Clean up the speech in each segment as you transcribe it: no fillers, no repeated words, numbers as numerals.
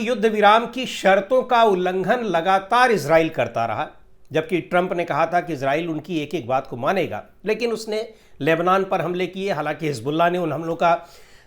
कि युद्ध विराम की शर्तों का उल्लंघन लगातार इजराइल करता रहा, जबकि ट्रंप ने कहा था कि इजराइल उनकी एक एक बात को मानेगा, लेकिन उसने लेबनान पर हमले किए। हालांकि हिजबुल्लाह ने उन हमलों का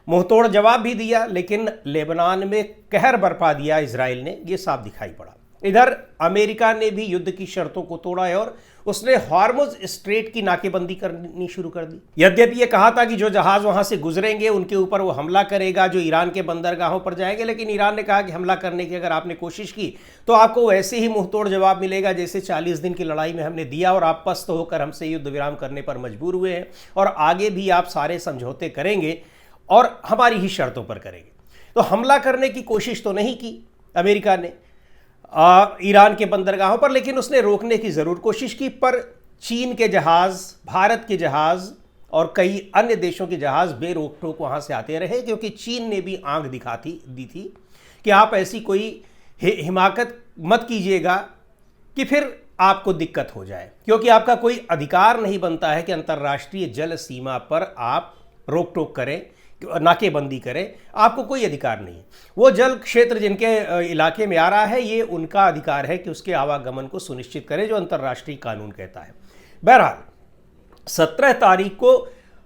मुंहतोड़ जवाब भी दिया, लेकिन लेबनान में कहर बरपा दिया इजराइल ने, यह साफ दिखाई पड़ा। इधर अमेरिका ने भी युद्ध की शर्तों को तोड़ा है और उसने हॉर्मुज स्ट्रेट की नाकेबंदी करनी शुरू कर दी। यद्यपि यह कहा था कि जो जहाज वहां से गुजरेंगे उनके ऊपर वो हमला करेगा, जो ईरान के बंदरगाहों पर जाएंगे, लेकिन ईरान ने कहा कि हमला करने की अगर आपने कोशिश की तो आपको वैसे ही मुंहतोड़ जवाब मिलेगा जैसे 40 दिन की लड़ाई में हमने दिया, और आप पस्त होकर हमसे युद्ध विराम करने पर मजबूर हुए हैं और आगे भी आप सारे समझौते करेंगे और हमारी ही शर्तों पर करेंगे। तो हमला करने की कोशिश तो नहीं की अमेरिका ने ईरान के बंदरगाहों पर, लेकिन उसने रोकने की जरूर कोशिश की। पर चीन के जहाज, भारत के जहाज और कई अन्य देशों के जहाज बेरोक टोक वहां से आते रहे, क्योंकि चीन ने भी आंख दी थी कि आप ऐसी कोई हिमाकत मत कीजिएगा कि फिर आपको दिक्कत हो जाए, क्योंकि आपका कोई अधिकार नहीं बनता है कि अंतर्राष्ट्रीय जल सीमा पर आप रोक टोक करें, नाकेबंदी करें। आपको कोई अधिकार नहीं है। वो जल क्षेत्र जिनके इलाके में आ रहा है, ये उनका अधिकार है कि उसके आवागमन को सुनिश्चित करें, जो अंतर्राष्ट्रीय कानून कहता है। बहरहाल 17 तारीख को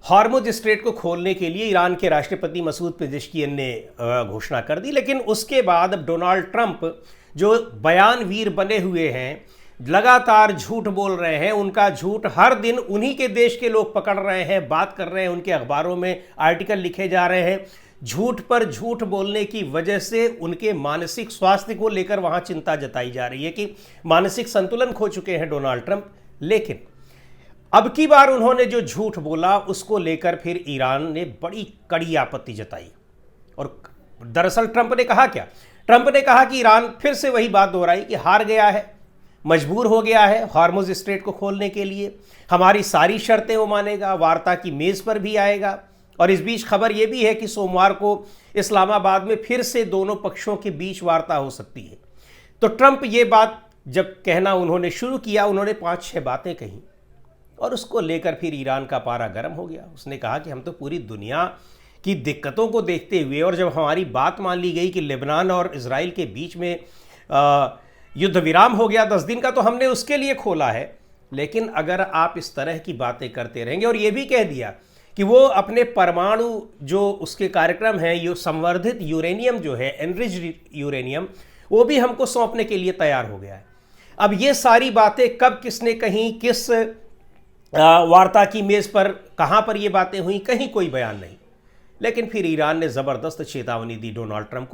हॉर्मुज स्ट्रेट को खोलने के लिए ईरान के राष्ट्रपति मसूद पेजेश्कियन ने घोषणा कर दी, लेकिन उसके बाद अब डोनाल्ड ट्रंप जो बयानवीर बने हुए हैं, लगातार झूठ बोल रहे हैं, उनका झूठ हर दिन उन्हीं के देश के लोग पकड़ रहे हैं, बात कर रहे हैं, उनके अखबारों में आर्टिकल लिखे जा रहे हैं। झूठ पर झूठ बोलने की वजह से उनके मानसिक स्वास्थ्य को लेकर वहां चिंता जताई जा रही है कि मानसिक संतुलन खो चुके हैं डोनाल्ड ट्रंप। लेकिन अब की बार उन्होंने जो झूठ बोला उसको लेकर फिर ईरान ने बड़ी कड़ी आपत्ति जताई। और दरअसल ट्रंप ने कहा क्या? ट्रंप ने कहा कि ईरान फिर से वही बात दोहराई कि हार गया है, मजबूर हो गया है हॉर्मुज स्ट्रेट को खोलने के लिए, हमारी सारी शर्तें वो मानेगा, वार्ता की मेज पर भी आएगा। और इस बीच खबर यह भी है कि सोमवार को इस्लामाबाद में फिर से दोनों पक्षों के बीच वार्ता हो सकती है। तो ट्रंप ये बात जब कहना उन्होंने शुरू किया, उन्होंने 5-6 बातें कही और उसको लेकर फिर ईरान का पारा गर्म हो गया। उसने कहा कि हम तो पूरी दुनिया की दिक्कतों को देखते हुए, और जब हमारी बात मान ली गई कि लेबनान और इजराइल के बीच में युद्ध विराम हो गया 10 दिन का, तो हमने उसके लिए खोला है। लेकिन अगर आप इस तरह की बातें करते रहेंगे, और ये भी कह दिया कि वो अपने परमाणु जो उसके कार्यक्रम है, ये संवर्धित यूरेनियम जो है, एनरिच्ड यूरेनियम, वो भी हमको सौंपने के लिए तैयार हो गया है। अब ये सारी बातें कब किसने कहीं, किस वार्ता की मेज पर, कहां पर ये बातें हुई, कहीं कोई बयान नहीं। लेकिन फिर ईरान ने जबरदस्त चेतावनी दी डोनाल्ड ट्रंप को।